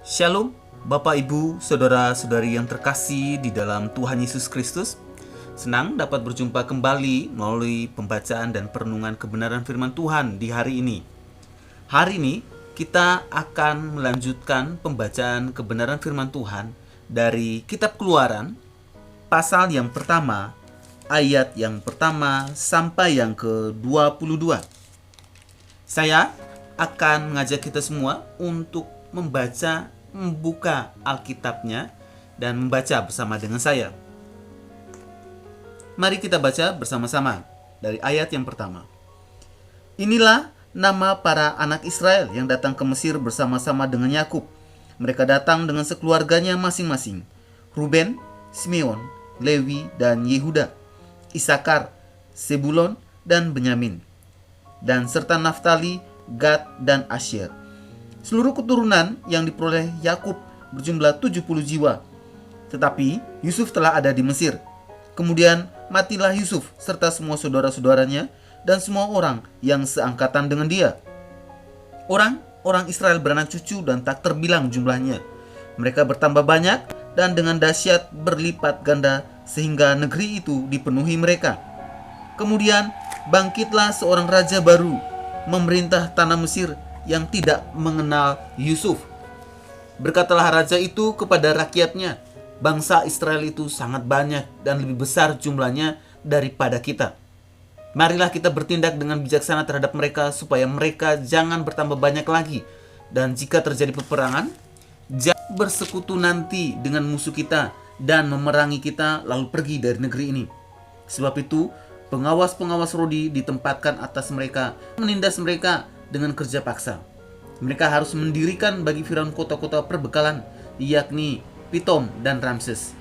Shalom, Bapak Ibu, Saudara-saudari yang terkasih di dalam Tuhan Yesus Kristus. Senang dapat berjumpa kembali melalui pembacaan dan perenungan kebenaran firman Tuhan di hari ini. Hari ini kita akan melanjutkan pembacaan kebenaran firman Tuhan dari Kitab Keluaran, pasal yang pertama, ayat yang pertama sampai yang ke-22. Saya akan mengajak kita semua untuk membuka Alkitabnya dan membaca bersama dengan saya. Mari kita baca bersama-sama dari ayat yang pertama. Inilah nama para anak Israel yang datang ke Mesir bersama-sama dengan Yakub. Mereka datang dengan sekeluarganya masing-masing. Ruben, Simeon, Lewi, dan Yehuda, Isakar, Sebulon, dan Benyamin, dan serta Naftali, Gad, dan Asyer. Seluruh keturunan yang diperoleh Yakub berjumlah 70 jiwa. Tetapi Yusuf telah ada di Mesir. Kemudian matilah Yusuf serta semua saudara-saudaranya dan semua orang yang seangkatan dengan dia. Orang Israel beranak cucu dan tak terbilang jumlahnya. Mereka bertambah banyak dan dengan dahsyat berlipat ganda sehingga negeri itu dipenuhi mereka. Kemudian bangkitlah seorang raja baru memerintah tanah Mesir yang tidak mengenal Yusuf. Berkatalah raja itu kepada rakyatnya, bangsa Israel itu sangat banyak dan lebih besar jumlahnya daripada kita. Marilah kita bertindak dengan bijaksana terhadap mereka supaya mereka jangan bertambah banyak lagi. Dan jika terjadi peperangan, jangan bersekutu nanti dengan musuh kita dan memerangi kita lalu pergi dari negeri ini. Sebab itu, pengawas-pengawas Rodi ditempatkan atas mereka, menindas mereka dengan kerja paksa. Mereka harus mendirikan bagi Firaun kota-kota perbekalan, yakni Pitom dan Ramses.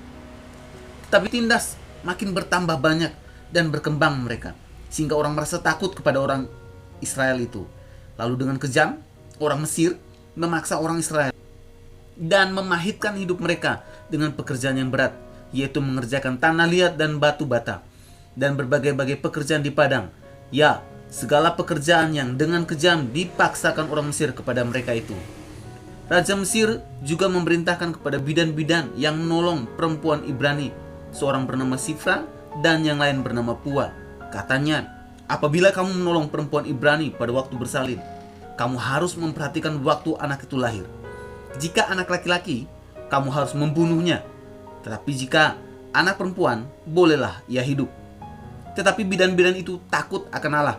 Tapi tindas makin bertambah banyak dan berkembang mereka, sehingga orang merasa takut kepada orang Israel itu. Lalu dengan kejam, orang Mesir memaksa orang Israel dan memahitkan hidup mereka dengan pekerjaan yang berat, yaitu mengerjakan tanah liat dan batu bata, dan berbagai-bagai pekerjaan di padang. Ya, segala pekerjaan yang dengan kejam dipaksakan orang Mesir kepada mereka itu. Raja Mesir juga memerintahkan kepada bidan-bidan yang menolong perempuan Ibrani, seorang bernama Sifra dan yang lain bernama Pua. Katanya, apabila kamu menolong perempuan Ibrani pada waktu bersalin, kamu harus memperhatikan waktu anak itu lahir. Jika anak laki-laki, kamu harus membunuhnya. Tetapi jika anak perempuan, bolehlah ia hidup. Tetapi bidan-bidan itu takut akan Allah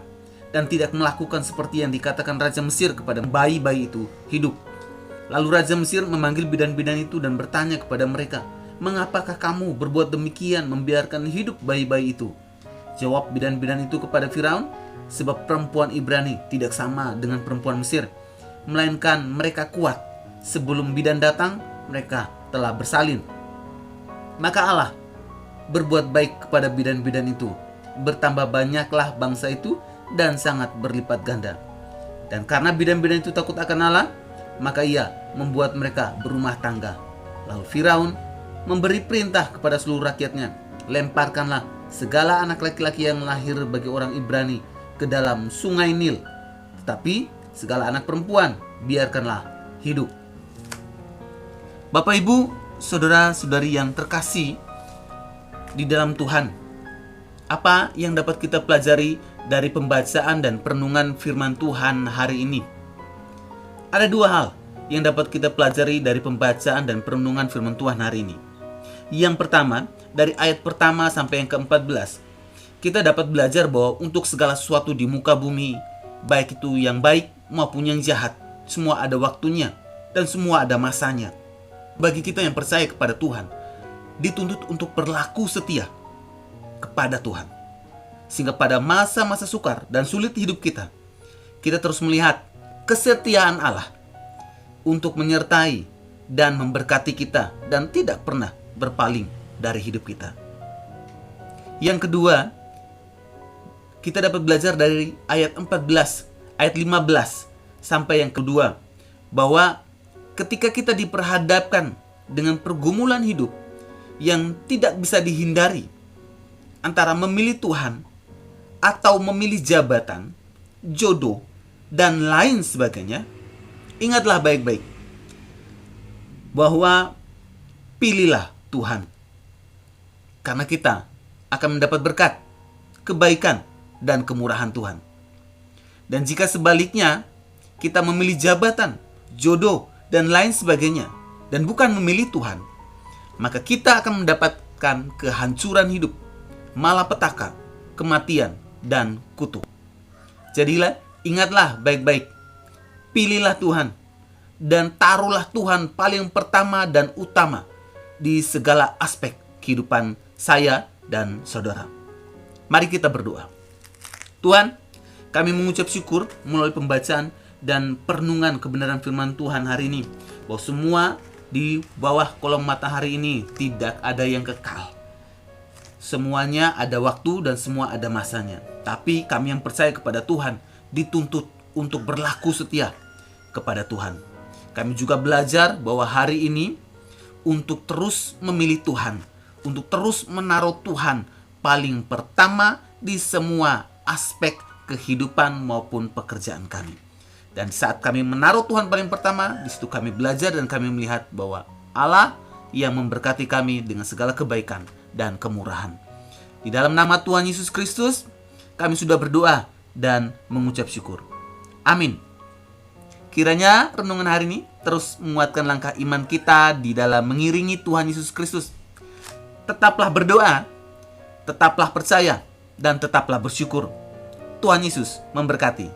dan tidak melakukan seperti yang dikatakan Raja Mesir kepada bayi-bayi itu hidup. Lalu Raja Mesir memanggil bidan-bidan itu dan bertanya kepada mereka, "Mengapakah kamu berbuat demikian membiarkan hidup bayi-bayi itu?" Jawab bidan-bidan itu kepada Firaun, "Sebab perempuan Ibrani tidak sama dengan perempuan Mesir, melainkan mereka kuat. Sebelum bidan datang, mereka telah bersalin." Maka Allah berbuat baik kepada bidan-bidan itu. Bertambah banyaklah bangsa itu dan sangat berlipat ganda. Dan karena bidan-bidan itu takut akan Allah, maka ia membuat mereka berumah tangga. Lalu Firaun memberi perintah kepada seluruh rakyatnya, "Lemparkanlah segala anak laki-laki yang lahir bagi orang Ibrani ke dalam sungai Nil, tetapi segala anak perempuan biarkanlah hidup." Bapak Ibu, saudara-saudari yang terkasih di dalam Tuhan, apa yang dapat kita pelajari dari pembacaan dan perenungan firman Tuhan hari ini? Ada dua hal yang dapat kita pelajari dari pembacaan dan perenungan firman Tuhan hari ini. Yang pertama, dari ayat pertama sampai yang ke-14, kita dapat belajar bahwa untuk segala sesuatu di muka bumi, baik itu yang baik maupun yang jahat, semua ada waktunya dan semua ada masanya. Bagi kita yang percaya kepada Tuhan, dituntut untuk berlaku setia kepada Tuhan, sehingga pada masa-masa sukar dan sulit hidup kita terus melihat kesetiaan Allah untuk menyertai dan memberkati kita dan tidak pernah berpaling dari hidup kita. Yang kedua, kita dapat belajar dari ayat 14, ayat 15 sampai yang kedua, bahwa ketika kita diperhadapkan dengan pergumulan hidup yang tidak bisa dihindari, antara memilih Tuhan atau memilih jabatan, jodoh, dan lain sebagainya, ingatlah baik-baik bahwa pilihlah Tuhan, karena kita akan mendapat berkat, kebaikan, dan kemurahan Tuhan. Dan jika sebaliknya, kita memilih jabatan, jodoh, dan lain sebagainya, dan bukan memilih Tuhan, maka kita akan mendapatkan kehancuran hidup, malapetaka, kematian, dan kutuk. Jadilah, ingatlah baik-baik, pilihlah Tuhan, dan taruhlah Tuhan paling pertama dan utama di segala aspek kehidupan saya dan saudara. Mari kita berdoa. Tuhan, kami mengucap syukur melalui pembacaan dan perenungan kebenaran firman Tuhan hari ini, bahwa semua di bawah kolong matahari ini tidak ada yang kekal. Semuanya ada waktu dan semua ada masanya. Tapi kami yang percaya kepada Tuhan dituntut untuk berlaku setia kepada Tuhan. Kami juga belajar bahwa hari ini untuk terus memilih Tuhan, untuk terus menaruh Tuhan paling pertama di semua aspek kehidupan maupun pekerjaan kami. Dan saat kami menaruh Tuhan paling pertama, di situ kami belajar dan kami melihat bahwa Allah yang memberkati kami dengan segala kebaikan dan kemurahan. Di dalam nama Tuhan Yesus Kristus, kami sudah berdoa dan mengucap syukur. Amin. Kiranya renungan hari ini terus menguatkan langkah iman kita di dalam mengiringi Tuhan Yesus Kristus. Tetaplah berdoa, tetaplah percaya, dan tetaplah bersyukur. Tuhan Yesus memberkati.